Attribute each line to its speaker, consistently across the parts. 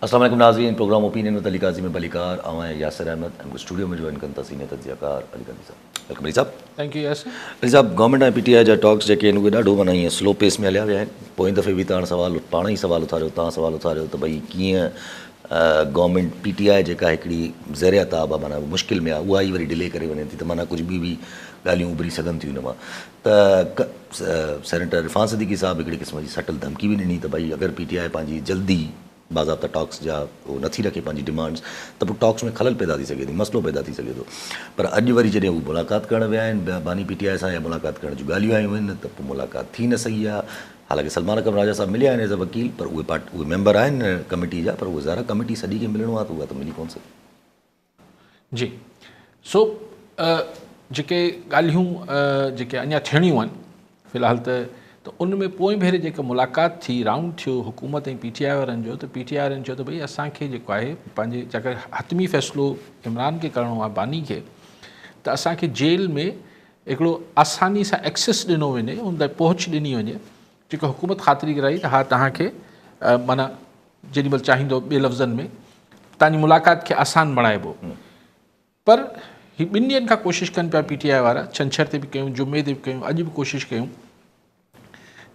Speaker 1: अस्सलाम वालेकुम नाज़रीन, प्रोग्राम ओपिनियन विद अली काज़ी में बलीकार आवां यासिर अहमद हमको स्टूडियो में जॉइन कन सीनियर तज्ज़ियाकार अली काज़ी साहब। वेलकम अली साहब।
Speaker 2: Thank you Yasir.
Speaker 1: अली साहब, गवर्नमेंट ऐं पीटीआई जा टॉक्स जेके आहिनि उहे ॾाढो माना ईअं स्लो पेस में हलिया विया आहिनि। पोइ दफ़े बि तव्हां सवाल पाण ई सवाल उथारियो, तव्हां सवाल उथारियो त भई कीअं गवर्नमेंट पीटीआई जेका हिकिड़ी ज़ेर अताब आहे, माना मुश्किल में आहे, उहा ई वरी डिले करे वञे थी त माना कुझु बि ॻाल्हियूं उभरी सघनि थियूं हिन मां। त सेनेटर इरफान सिद्दीकी साहब हिकिड़ी क़िस्म जी सटल धमकी बि ॾिनी त भई अगरि पीटीआई पंहिंजी जल्दी बाज़ाब्ता टॉक्स जा उहो नथी रखे पंहिंजी डिमांड्स त पोइ टॉक्स में खलल पैदा थी सघे थी, मसइलो पैदा थी सघे थो। पर अॼु वरी जॾहिं उहे मुलाक़ात करणु विया आहिनि बानी पीटीआई सां या मुलाक़ात करण जूं ॻाल्हियूं आयूं आहिनि त पोइ मुलाक़ात थी न सही आहे। हालांकि सलमान अकरम राजा साहब मिलिया आहिनि एज़ अ वकील, पर उहे मेंबर आहिनि कमेटी जा, पर उहे ज़ारा कमेटी सॼी खे मिलणो आहे त उहा त मिली कोन सघे।
Speaker 2: जी सो जेके ॻाल्हियूं जेके अञा थियणियूं आहिनि फ़िलहाल त उन में पोइ भेरे जेका मुलाक़ात थी, राउंड थियो हुकूमत ऐं पीटीआई वारनि जो, त पीटीआई वारनि चयो त भई असांखे जेको आहे पंहिंजे जेकर हतमी फ़ैसिलो इमरान खे करिणो आहे, बानी खे, त असांखे जेल में हिकिड़ो आसानी सां एक्सेस ॾिनो वञे, उन ताईं पहुच ॾिनी वञे, जेको हुकूमत ख़ातिरी कराई त हा तव्हांखे माना जेॾीमहिल चाहींदो ॿिए लफ़्ज़नि में तव्हांजी मुलाक़ात खे आसान बणाइबो। पर ही ॿिनि ॾींहंनि खां कोशिशि कनि पिया पीटीआई वारा, छंछर ते बि कयूं, जुमे ते बि कयूं, अॼु बि कोशिशि कयूं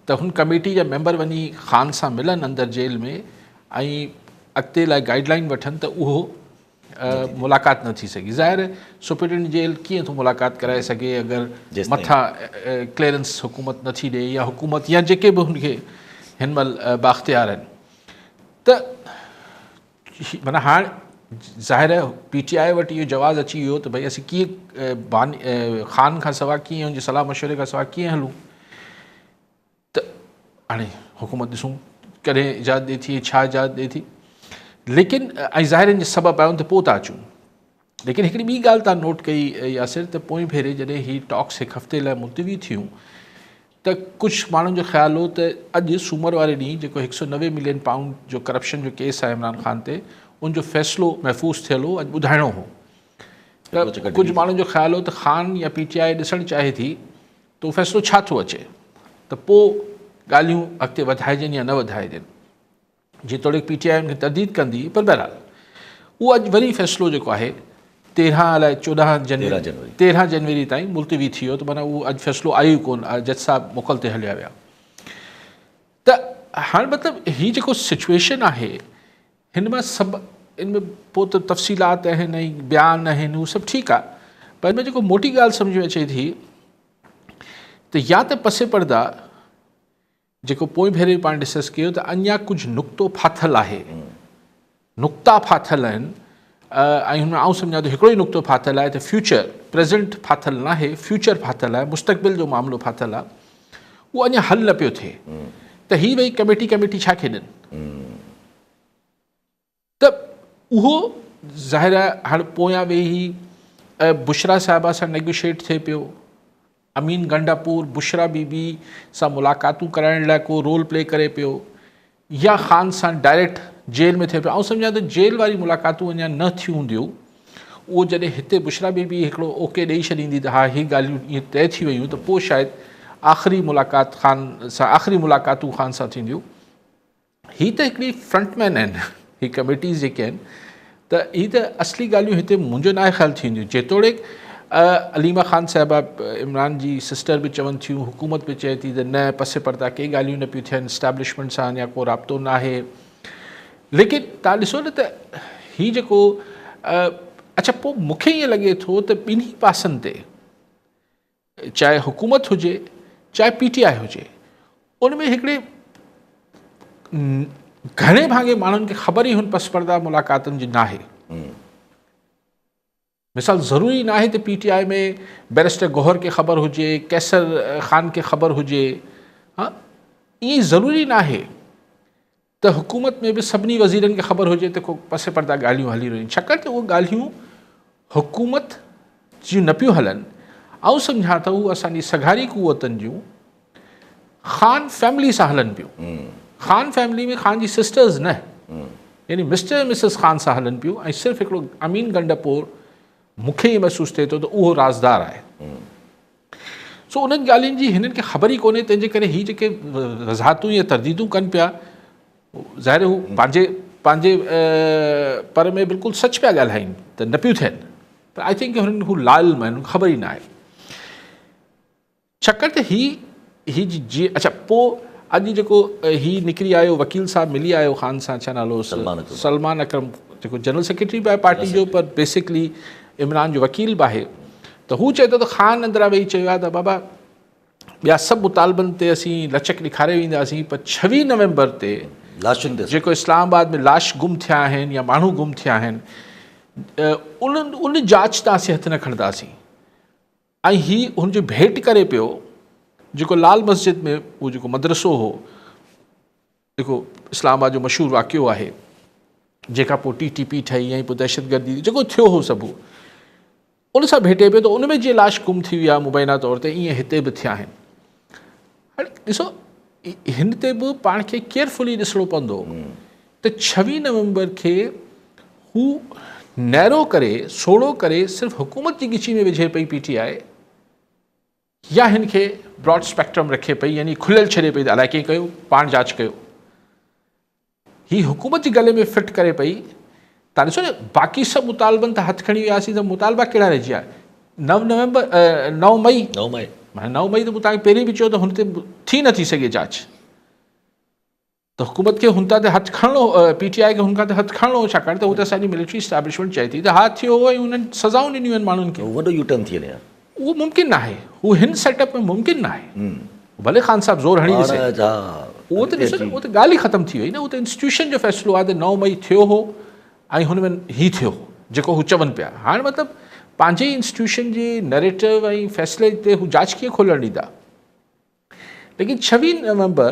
Speaker 2: त हुन कमेटी जा मेंबर वञी ख़ान सां मिलनि अंदरि जेल में ऐं अॻिते लाइ गाइडलाइन वठनि, त उहो मुलाक़ात न थी सघी। ज़ाहिर सुप्रीटेंडेंट जेल कीअं थो मुलाक़ात कराए सघे अगरि मथां क्लियरेंस हुकूमत नथी ॾिए, या हुकूमत या जेके बि हुनखे हिन महिल बाख़्तियार आहिनि। त माना हाणे ज़ाहिर पीटीआई वटि इहो जवाज़ अची वियो त भई असीं कीअं ख़ान खां सवाइ कीअं हुनजी सलाह मशवरे खां सवाइ कीअं हलूं। त हाणे हुकूमत ॾिसूं कॾहिं इजाज़त ॾिए थी, छा इजाज़त ॾिए थी, लेकिन ऐं ज़ाहिर जे सबबु आहियूं त पोइ था अचूं। लेकिन हिकिड़ी ॿी ॻाल्हि तव्हां नोट कई यासिर, त पोइ भेरे जॾहिं ही टॉक्स हिकु हफ़्ते लाइ मुलतवी थियूं त कुझु माण्हुनि जो ख़्यालु हो त अॼु सूमर वारे ॾींहुं जेको 190 मिलियन पाउंड जो करप्शन जो केस आहे इमरान ख़ान ते, उनजो फ़ैसिलो महफ़ूज़ थियल हो, अॼु ॿुधाइणो हो। त कुझु माण्हुनि जो ख़्यालु हो त ख़ान या पीटीआई ॾिसणु चाहे थी त उहो फ़ैसिलो छा थो अचे, त पोइ ॻाल्हियूं अॻिते वधाइजनि या न वधाइजनि। जेतोणीकि पीटीआई उनखे तर्दीद कंदी, पर बहरहाल उहो अॼु वरी फ़ैसिलो जेको आहे 13 अलाए 13 जनवरी ताईं मुलतवी थी वियो, त माना उहो अॼु फ़ैसिलो आयो ई कोन, जज साहब मुक़ल ते हलिया विया। त हाणे मतिलबु हीअ जेको सिचुएशन आहे हिन मां सभु इन में पोइ त तफ़सीलात आहिनि ऐं बयान आहिनि, उहो सभु ठीकु आहे, पर हिन में जेको मोटी ॻाल्हि सम्झ में अचे थी त या त पसे पर्दा जेको पोइ भेरे पाण डिस्कस कयो त अञा कुझु नुक़्तो फाथल आहे, नुक़्ता फाथल आहिनि, ऐं हुन में आउं सम्झां थो हिकिड़ो ई नुक़्तो फाथल आहे त फ्यूचर, प्रेज़ेंट फाथल न आहे, फ्यूचर फाथल आहे, मुस्तक़बिल जो मामिलो फाथल आहे, उहो अञा हल न पियो थिए। त हीअ भई कमेटी छा खे ॾियनि, त उहो ज़ाहिर आहे हाणे पोयां वेही बुशरा साहिबा सां नेगोशिएट थिए पियो, अमीन गंडापुर बुशरा बीबी सां मुलाक़ातूं कराइण लाइ को रोल प्ले करे पियो, या ख़ान सां डायरेक्ट जेल में थिए पियो। ऐं सम्झां त जेल वारी मुलाक़ातूं अञा न थियूं हूंदियूं, उहो जॾहिं हिते बुशरा बीबी हिकिड़ो ओके ॾेई छॾींदी त हा हीअ ॻाल्हियूं ईअं तइ थी वियूं, त पोइ शायदि आख़िरी मुलाक़ात ख़ान सां, आख़िरी मुलाक़ातूं ख़ान सां थींदियूं। हीअ त हिकिड़ी फ्रंटमैन आहिनि, हीअ कमेटीज़ जेके आहिनि, त हीअ त असली ॻाल्हियूं हिते मुंहिंजो नाहे ख़्यालु थींदियूं। जेतोणीकि अलीमा ख़ान साहिबा इमरान जी सिस्टर बि चवनि थियूं, हुकूमत बि चए थी त न पसे पर्दा के ॻाल्हियूं न पियूं थियनि, इस्टेब्लिशमेंट सां अञा को राब्तो न आहे। लेकिन तव्हां ॾिसो न त हीअ जेको अच्छा पोइ मूंखे ईअं लॻे थो त ॿिन्ही पासनि ते, चाहे हुकूमत हुजे चाहे पीटीआई हुजे, उन में हिकिड़े घणे भाङे माण्हुनि खे ख़बर ई हुन पस पर्दा मुलाक़ातुनि जी न आहे। मिसाल ज़रूरी न आहे त पीटीआई में बैरिस्टर गौहर खे ख़बर हुजे, कैसर ख़ान खे ख़बर हुजे, हा ईअं ज़रूरी न आहे त हुकूमत में बि सभिनी वज़ीरनि खे ख़बर हुजे त को पसे पर्दा ॻाल्हियूं हली रहियूं, छाकाणि त उहे ॻाल्हियूं हुकूमत जूं न पियूं हलनि। ऐं सम्झां त उहे असांजी सघारी क़ुवतनि जूं ख़ान फैमिली सां हलनि पियूं। ख़ान फैमिली में ख़ान जी सिस्टर्स न, यानी मिस्टर मिसिस ख़ान सां हलनि पियूं, ऐं सिर्फ़ु हिकिड़ो अमीन गंडापुर मूंखे ईअं महसूसु थिए थो त उहो राज़दार आहे। सो उन्हनि ॻाल्हियुनि जी हिननि खे ख़बर ई कोन्हे, तंहिंजे करे हीअ जेके वज़ाहतूं या तरदीदूं कनि पिया, ज़ाहिर हू पंहिंजे पंहिंजे पर में बिल्कुलु सच पिया ॻाल्हाइनि त न पियूं थियनि, पर आई थिंक हुननि हू लाइल आहिनि, ख़बर ई न आहे। छाकाणि त ही जीअं अच्छा पोइ अॼु जेको ही निकिरी आयो, वकील साहब मिली आयो ख़ान सां, छा नालो सलमान अकरम, जेको जनरल सेक्रेटरी बि आहे पार्टी जो, पर बेसिकली इमरान जो वकील बि आहे। त हू चए थो त ख़ान अंदरां वेही चयो आहे त बाबा ॿिया सभु मुतालबनि ते असीं लचक ॾेखारे वेंदासीं, पर 26 नवंबर ते
Speaker 1: लाशुनि ते
Speaker 2: जेको इस्लामाबाद में लाश गुम थिया आहिनि या माण्हू गुम थिया आहिनि, उन जांच तां असीं हथु न खणंदासीं। ऐं हीउ हुनजो भेट करे पियो जेको लाल मस्जिद में उहो जेको मदरसो हो, जेको इस्लामाबाद जो मशहूरु वाक़ियो आहे, जेका पोइ TTP ठही ऐं पोइ दहशतगर्दी जेको थियो हो सभु, उन सां भेटे पियो। त उन में जीअं लाश गुम थी विया मुबैना तौर ते, ईअं हिते बि थिया आहिनि। हाणे ॾिसो हिन ते बि पाण खे केयरफुली ॾिसणो पवंदो त 26 नवंबर खे हू नैरो करे, सोड़ो करे सिर्फ़ु हुकूमत जी गिची में विझे पई PTI, या हिन खे ब्रॉड स्पेक्ट्रम रखे पई, यानी खुलियल छॾे पई त अलाए कीअं कयो, पाण जांच कयो। ही हुकूमत जी गले में फिट करे पई। तव्हां ॾिसो न, बाक़ी सभु मुतालबनि त हथु खणी वियासीं, त मुतालबा कहिड़ा रहिजी विया। 9 मई 9 मई त मूं तव्हांखे पहिरीं बि चयो त हुन ते थी नथी सघे जांच, त हुकूमत खे हुन ते हथु खणणो, PTI खे हुन खां हथु खणणो, छाकाणि त हू त असांजी मिलिट्री इस्टेब्लिशमेंट चए थी त हा थियो ऐं हुननि सज़ाऊं ॾिनियूं आहिनि माण्हुनि खे।
Speaker 1: वॾो यूटर्न थी वञे,
Speaker 2: उहो मुमकिन न आहे, हू हिन सेटअप में मुमकिन न आहे। भले ख़ान साहब ज़ोर हणी ॾिसे, उहो त ॾिसो न, उहो त ॻाल्हि ई ख़तम थी वई न। उहो त इंस्टीट्यूशन जो फ़ैसिलो आहे त 9 मई थियो हो ऐं हुन में ही थियो जेको हू चवनि पिया। हाणे मतिलबु पंहिंजे इंस्टीट्यूशन जे नैरेटिव ऐं फ़ैसिले ते हू जांच कीअं खोलणु ॾींदा। लेकिन 26 नवंबर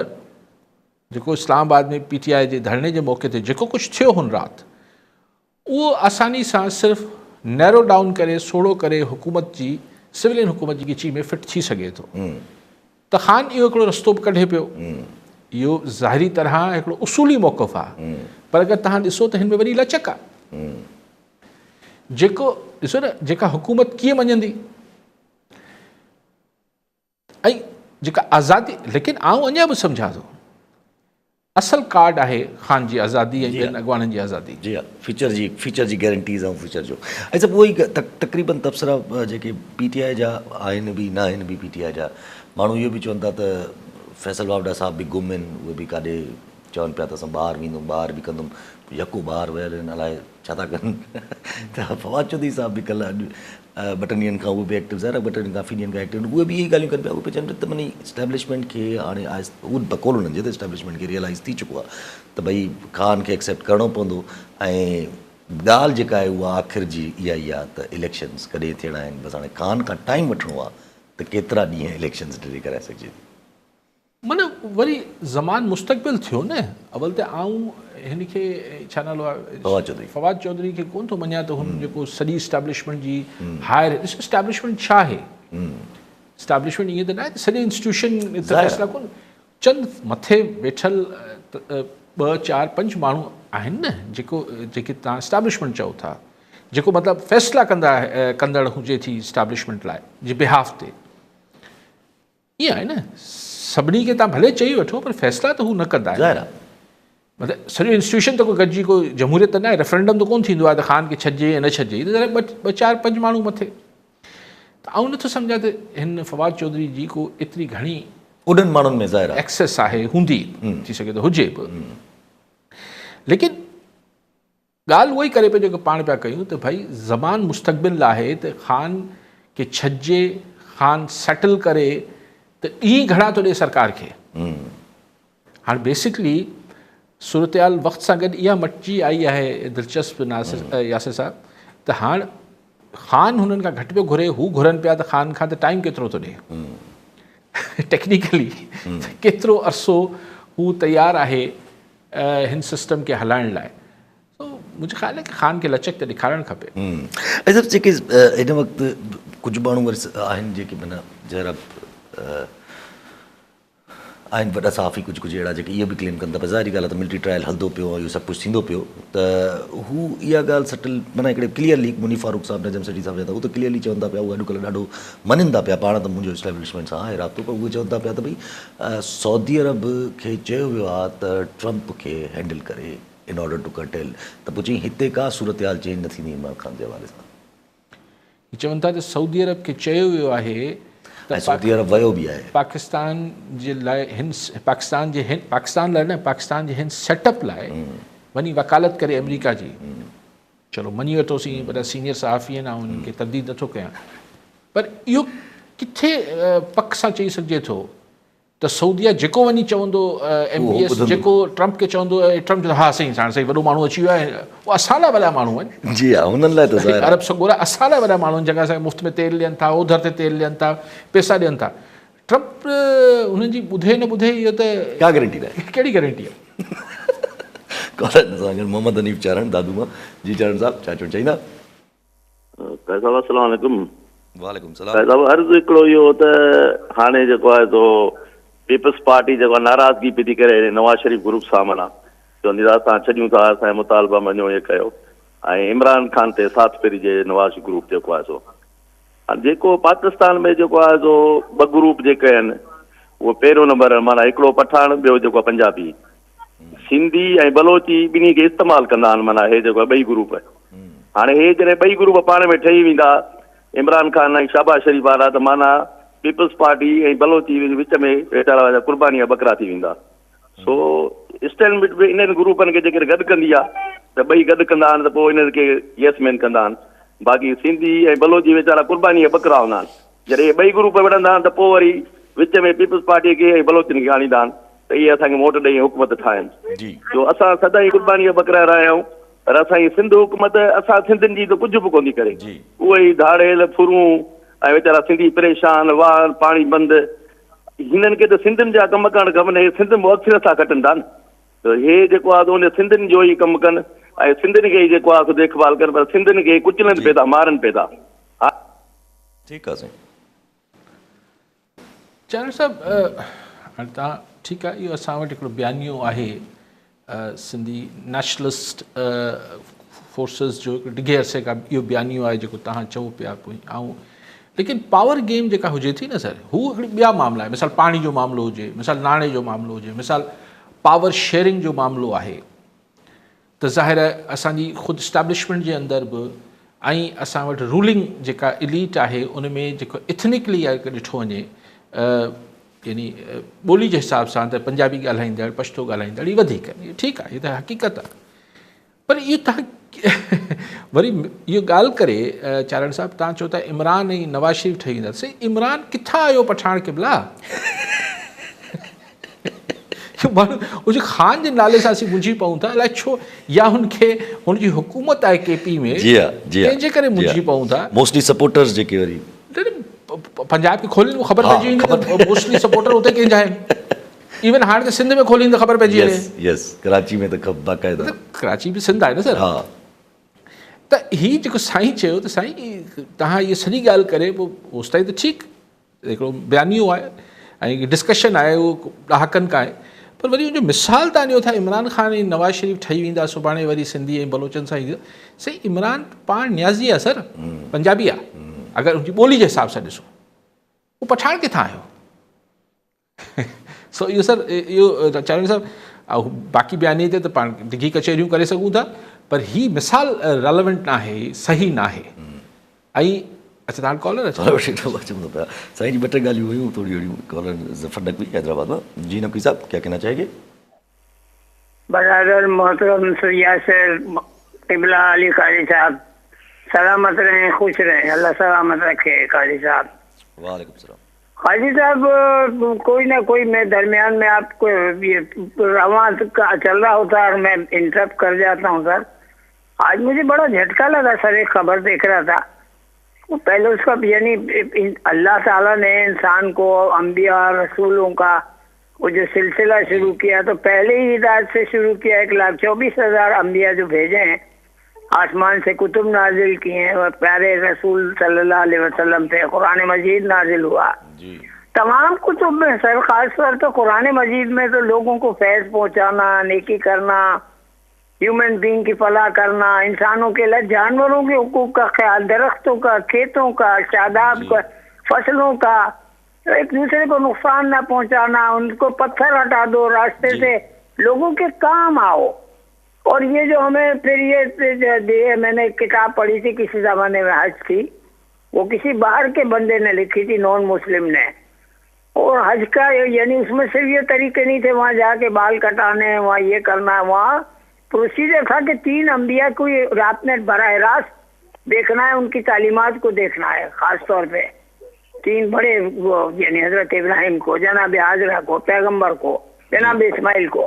Speaker 2: जेको इस्लामाबाद में PTI जे धरणे जे मौक़े ते जेको कुझु थियो हुन राति, उहो आसानी सां सिर्फ़ु नैरो डाउन करे, सोड़ो करे हुकूमत जी, सिविलियन हुकूमत जी गिची में फिट थी सघे थो। त ख़ान इहो हिकिड़ो रस्तो बि कढे पियो। इहो ज़ाहिरी तरह हिकिड़ो उसूली मौक़िफ़ आहे, पर अगरि तव्हां ॾिसो त हिन में वरी लचक आहे। जेको ॾिसो न, जेका हुकूमत कीअं मञंदी ऐं जेका आज़ादी, लेकिन आउं अञा बि सम्झां थो असल कार्ड आहे ख़ान जी आज़ादी ऐं ॿियनि अॻवाननि जी आज़ादी।
Speaker 1: जी हा, फीचर जी गारंटीज़ ऐं फ्यूचर जो ऐं सभु उहो ई तक़रीबन तबसरा जेके PTI जा आहिनि बि न आहिनि बि PTI जा माण्हू इहो बि चवनि था त फैसल वावड़ा साहब बि गुम आहिनि, उहे बि काॾे चवनि पिया त असां ॿाहिरि वेंदुमि, ॿाहिरि बि कंदुमि, यको ॿाहिरि वियल आहिनि, अलाए छा था कनि। त फवाद चौधरी साहब बि कल्ह अॼु 2 ॾींहंनि खां उहे बि एक्टिव, ज़ाहिर 2 ॾींहंनि काफ़ी ॾींहंनि खां एक्टिव, उहे बि इहे ॻाल्हियूं कनि पिया। उहे पिया चवनि त मानी इस्टेब्लिशमेंट खे हाणे उहो बकोल हुननि जे त इस्टेब्लिशमेंट खे रियलाइज़ थी चुको आहे त भई ख़ान खे एक्सेप्ट करिणो पवंदो। ऐं ॻाल्हि जेका आहे उहा आख़िर जी इहा ई आहे त इलेक्शन्स कॾहिं थियणा आहिनि, बसि हाणे ख़ान खां टाइम वठिणो आहे त केतिरा ॾींहं इलेक्शन्स डिले कराए सघिजे थी।
Speaker 2: माना वरी ज़मान मुस्तक़बिल थियो न। अवल त आउं हिन खे छा नालो आहे, फवाद चौधरी खे कोन थो मञा त हुन जेको सॼी इस्टेब्लिशमेंट जी हायर, ॾिसो इस्टेब्लिशमेंट छा आहे, इस्टेब्लिशमेंट ईअं त न आहे त सॼे इंस्टीट्यूशन फ़ैसिला कोन, चंद मथे वेठल 2, 4, 5 माण्हू आहिनि न जेके तव्हां इस्टेब्लिशमेंट चओ था, जेको मतिलबु फ़ैसिला कंदड़ हुजे थी इस्टेब्लिशमेंट लाइ जे बिहाफ ते। ईअं आहे न, सभिनी खे तव्हां भले चई वठो पर फ़ैसिला त हू न कंदा आहिनि। मतिलबु सॼो इंस्टीट्यूशन त कोई गॾिजी कोई जमहूरियत त न आहे, रेफरेंडम त कोन थींदो आहे त ख़ान खे छॾिजे या न छॾिजे, त 2, 4, 5 माण्हू मथे। त आउं नथो सम्झां त हिन फवाद चौधरी जी को एतिरी घणी
Speaker 1: उन्हनि माण्हुनि में ज़ाहिर
Speaker 2: एक्सेस आहे, हूंदी, थी सघे थो हुजे बि। लेकिन ॻाल्हि उहो ई करे पियो जेको पाण पिया कयूं त भई ज़मान मुस्तक़बिल आहे त ख़ान खे छॾिजे, ख़ान सेटल करे, त ॾींहुं घणा थो ॾिए सरकार खे। हाणे बेसिकली सूरतयाल वक़्त सां गॾु इहा मटिजी आई आहे। दिलचस्प यासिर साहब त हाणे ख़ान हुननि खां घटि पियो घुरे, हू घुरनि पिया त ख़ान खां त टाइम केतिरो थो ॾिए टेक्निकली, केतिरो अरसो हू तयारु आहे हिन सिस्टम खे हलाइण लाइ। मुंहिंजो ख़्यालु आहे कि ख़ान खे लचक त ॾेखारणु खपे।
Speaker 1: ऐं सभु जेके हिन वक़्तु कुझु माण्हू वरी आहिनि जेके माना ज़रा आहिनि वॾा साफ़ी कुझु अहिड़ा जेके इहो बि क्लेम कनि था, ज़ाहिरी ॻाल्हि आहे त मिलिट्री ट्रायल हलंदो पियो, इहो सभु कुझु थींदो पियो, त हू इहा ॻाल्हि सटल माना हिकिड़े क्लियरली मुनी फारूक साहब, नजम सेठी साहब, हू त क्लियरली चवनि था पिया, उहे अॼुकल्ह ॾाढो मञनि था पिया, पाण त मुंहिंजो इस्टेब्लिशमेंट सां आहे राब्तो, पर उहे चवनि था पिया त भई सऊदी अरब खे चयो वियो आहे त ट्रंप खे हैंडल करे इन ऑर्डर टू कर्टेल, त पोइ चई हिते का सूरत हाल चेंज न थींदी इमरान ख़ान जे हवाले सां।
Speaker 2: चवनि था त सऊदी अरब खे चयो वियो आहे
Speaker 1: ऐं सऊदी अरब वियो बि आहे।
Speaker 2: पाकिस्तान जे लाइ पाकिस्तान लाइ न, पाकिस्तान जे हिन सेटअप लाइ वञी वकालत करे अमेरिका जी। चलो मञी वरितोसीं, वॾा सीनियर सहाफ़ी आहिनि, उन्हनि खे तब्दील नथो कयां, पर इहो किथे पक सां चई सघिजे थो त सऊदीया जेको वञी चवंदो MBS जेको ट्रम्प खे चवंदो, ट्रम्प चवंदो हा सही साण सही वॾो माण्हू अची वियो आहे, उहो असां लाइ वॾा माण्हू आहिनि।
Speaker 1: जी हा, हुननि लाइ त ज़ाहिर आहे।
Speaker 2: अरब सगोरा असां लाइ वॾा माण्हू आहिनि, जंहिं असांखे मुफ़्त में तेल ॾियनि था, ओधर ते तेल ॾियनि था, पैसा ॾियनि था। ट्रम्प हुननि जी ॿुधे न ॿुधे इहो त
Speaker 1: क्या गारंटी आहे,
Speaker 2: कहिड़ी गारंटी आहे।
Speaker 1: कॉलर सां गॾु मोहम्मद हनीफ़ चारण दादू मां। जी चारण साहब छा चवणु चाहींदा?
Speaker 3: अस्सलाम वालेकुम।
Speaker 1: वालेकुम सलाम।
Speaker 3: साहिब अर्ज़ु हिकिड़ो इहो त हाणे जेको आहे सो पीपल्स पार्टी जेको नाराज़गी पई थी करे नवाज़ शरीफ़ ग्रुप सां माना चवंदी आहे असां छॾियूं था, असांजा मुतालबा मञो इहे कयो, ऐं इमरान ख़ान ते साथ फेरी जे नवाज़ ग्रुप जेको आहे सो जेको पाकिस्तान में जेको आहे सो ॿ ग्रुप जेके आहिनि उहो पहिरियों नंबर माना हिकिड़ो पठान, ॿियो जेको आहे पंजाबी, सिंधी ऐं बलोची ॿिन्ही खे इस्तेमालु कंदा आहिनि माना हे जेको आहे ॿई ग्रुप। हाणे हे जॾहिं ॿई ग्रुप पाण में ठही वेंदा इमरान ख़ान ऐं शहबाज शरीफ़ वारा, त माना पीपल्स पार्टी ऐं बलोची विच में वेचारा क़ुर्बानी जा बकरा थी वेंदा। सो स्टैंड बि इन्हनि ग्रुपनि खे जेकॾहिं गॾु कंदी आहे त ॿई गॾु कंदा आहिनि, त पोइ इन्हनि खे येस मैन कंदा आहिनि। बाक़ी सिंधी ऐं बलोची वेचारा क़ुर्बानी जा बकरा हूंदा आहिनि। जॾहिं ॿई ग्रुप विढ़ंदा आहिनि त पोइ वरी विच में पीपल्स पार्टीअ खे ऐं बलोचनि खे आणींदा आहिनि त इहे असांखे वोट ॾेई हुकूमत ठाहिनि। जो असां सदाईं क़ुर्बानी जा बकरा रहिया आहियूं, पर असांजी सिंध हुकूमत असां सिंधियुनि जी त कुझु बि कोन्ह थी करे। उहे ई धाड़ेल फुरूं ऐं वीचारा सिंधी परेशान, वार पाणी बंदि, हिननि खे त सिंधियुनि जा कमु करणु खपनि, हे सिंध में अक्सर था कटनि था न, त हे जेको आहे उन सिंधियुनि जो ई कमु कनि ऐं सिंधियुनि खे ई जेको आहे देखभाल कनि, पर सिंधियुनि खे कुचलनि पिए था, मारनि पिए था। हा
Speaker 1: ठीकु आहे साईं।
Speaker 2: चारण साहब हाणे तव्हां ठीकु आहे, इहो असां वटि हिकिड़ो बयानियो आहे सिंधी नेशनलिस्ट फोर्सिस जो हिकिड़ो डिघे अरसे खां इहो बयानियो आहे जेको तव्हां चओ पिया पोइ। ऐं लेकिन पावर गेम जेका हुजे थी न सर, हू हिकिड़ी ॿिया मामला आहे। मिसाल पाणी जो मामिलो हुजे, मिसाल नाणे जो मामिलो हुजे, मिसाल पावर शेयरिंग जो मामिलो आहे, त ज़ाहिर आहे असांजी ख़ुदि इस्टेब्लिशमेंट जे अंदरि बि ऐं असां वटि रूलिंग जेका इलीट आहे उन में जेको इथनिकली आहे ॾिठो वञे, यानी ॿोली जे हिसाब सां त पंजाबी ॻाल्हाईंदड़, पछतो ॻाल्हाईंदड़ इहे वधीक आहिनि, इहो ठीकु आहे, इहा त हक़ीक़त आहे। पर इहो तव्हां वरी इहो ॻाल्हि करे चारण साहिबु तव्हां चओ था इमरान ऐं नवाज़ शरीफ़ ठही वेंदा, साईं इमरान किथां आयो पठाण क़िबला? माण्हू हुनजे ख़ान जे नाले सां असीं मुंझी पऊं था, अलाए छो, या हुनखे हुनजी हुकूमत आहे KP में, तंहिंजे करे मुंझी पऊं था।
Speaker 1: मोस्टली सपोर्टर्स जेके वरी
Speaker 2: पंजाब खे खोलींदो ख़बर पइजी वेंदी त मोस्टली सपोर्टर उते कंहिंजा आहिनि। इवन हाणे त सिंध में खोलींदो ख़बर पइजी वञे।
Speaker 1: यस कराची में त बाक़ाइदा,
Speaker 2: कराची बि सिंध आहे न सर।
Speaker 1: हा
Speaker 2: त हीअ जेको साईं चयो त साईं तव्हां इहा सॼी ॻाल्हि करे पोइ होसि ताईं त ठीकु हिकिड़ो बयानियो आहे ऐं डिस्कशन आहे, उहो ॾहाकनि खां आहे, पर वरी उनजो मिसाल तव्हां ॾियो था इमरान ख़ान ऐं नवाज़ शरीफ़ ठही वेंदा, सुभाणे वरी सिंधी ऐं बलोचनि सां ईंदा। साईं इमरान पाण न्याज़ी आहे सर, पंजाबी आहे, अगरि उनजी ॿोली जे हिसाब सां ॾिसो, उहो पठाण किथां आयो? सो इहो सर इहो चारण साहिबु बाक़ी बयानी ते त पाण डिघी कचहरियूं करे सघूं था, पर हीअ मिसाल रेलेवेंट न आहे, सही न आहे। ऐं अच्छा तव्हां कॉलर
Speaker 1: चवंदो पिया साईं जी ॿ टे ॻाल्हियूं हुयूं थोरी अहिड़ियूं, कॉलर ज़फ़र नकवी हैदराबाद मां। जी नकवी साहब क्या कहना चाहेंगे?
Speaker 4: बरादर मोहतरम यासिर क़िबला अली कारी साहब सलामत रहें, खुश रहें, अल्लाह सलामत रखे। कारी साहब
Speaker 1: वालेकुम सलाम।
Speaker 4: हाजी साहब कोई ना कोई मैं दरमियान में आपको ये रवां चल रहा होता है और मैं इंटरप्ट कर जाता हूँ सर। आज मुझे बड़ा झटका लगा सर, एक खबर देख रहा था, वो पहले उसका यानी अल्लाह ताला ने इंसान को अंबिया रसूलों का वो जो सिलसिला शुरू किया, तो पहले ही हिदायत से शुरू किया। 1,24,000 अंबिया जो भेजे हैं, आसमान से कुतुब नाजिल किए हैं और प्यारे रसूल सल्लल्लाहु अलैहि वसल्लम पे कुरान मजीद नाजिल हुआ जी। तमाम कुतुब में सर, खासतौर तो कुरान मजीद में तो लोगों को फैज़ पहुंचाना, नेकी करना, ह्यूमन बीइंग की फलाह करना, इंसानों के लिए जानवरों के हुकूक का ख्याल, दरख्तों का, खेतों का, शादाब का, फसलों का, एक दूसरे को नुकसान ना पहुंचाना, उनको पत्थर हटा दो रास्ते से, लोगों के काम आओ। और ये जो हमें फिर ये मैंने किताब पढ़ी थी किसी जमाने में हज की, वो किसी बाहर के बंदे ने लिखी थी, नॉन मुस्लिम ने। और हज का यानी उसमें सिर्फ ये तरीके नहीं थे वहाँ जाके बाल कटाने, वहाँ ये करना, वहाँ प्रोसीजर था कि 3 अंबिया को आपने बराह रास्त देखना है, उनकी तालीमात को देखना है। खास तौर पे 3 बड़े यानी हजरत इब्राहिम को, जनाब हाजरा को, पैगंबर को, जनाब इस्माइल को।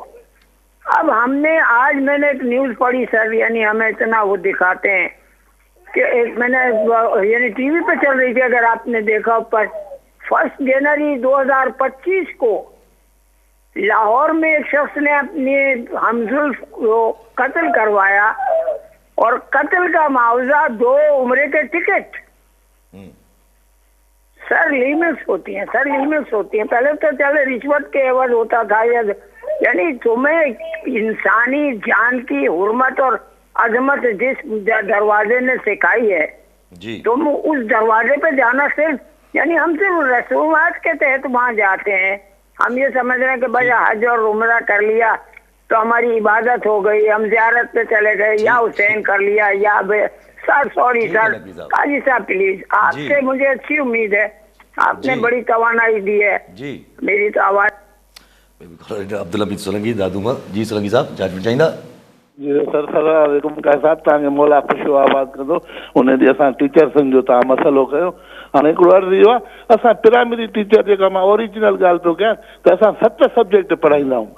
Speaker 4: अब हमने आज मैंने एक न्यूज़ पढ़ी सर, यानी हमें इतना वो दिखाते हैं कि मैंने यानी टीवी पे चल रही थी, अगर आपने देखा, पर 1 जनवरी 2025 को लाहौर में एक शख्स ने अपने हमजुल्फ को कत्ल करवाया और कत्ल का मुआवजा 2 उम्रे के टिकट। सर लिमिट्स होती हैं, सर लिमिट्स होती हैं। पहले तो चले रिश्वत के एवज होता था, यानी तुम्हें इंसानी जान की हुर्मत और अजमत जिस दरवाजे ने सिखाई है
Speaker 1: जी,
Speaker 4: तुम उस दरवाजे पे जाना सिर्फ, यानी हम सिर्फ रसूमात के तहत वहाँ जाते हैं। हम ये समझ रहे हैं कि भाई हज और उम्रा कर लिया तो हमारी इबादत हो गई, हम ज़ियारत पे चले गए, या हुसैन कर लिया, या सर सॉरी सर, काजी साहब प्लीज, आपसे मुझे अच्छी उम्मीद है, आपने बड़ी तवानाई दी है
Speaker 1: जी,
Speaker 4: मेरी तो आवाज़।
Speaker 1: अब्दुल हमीद सोलंकी दादूंगा जी। सोलंकी साहब जजमेंट चाहिए
Speaker 5: जी सर, सलाम साहब, तव्हांखे मौला ख़ुशि आबाद कंदो। उन ॾींहुं असां टीचर्सनि जो तव्हां मसइलो कयो। हाणे हिकिड़ो अर्ज़ु इहो आहे, असां प्राइमरी टीचर जेका मां ओरिजिनल ॻाल्हि पियो कयां, त असां 7 सब्जेक्ट पढ़ाईंदा आहियूं।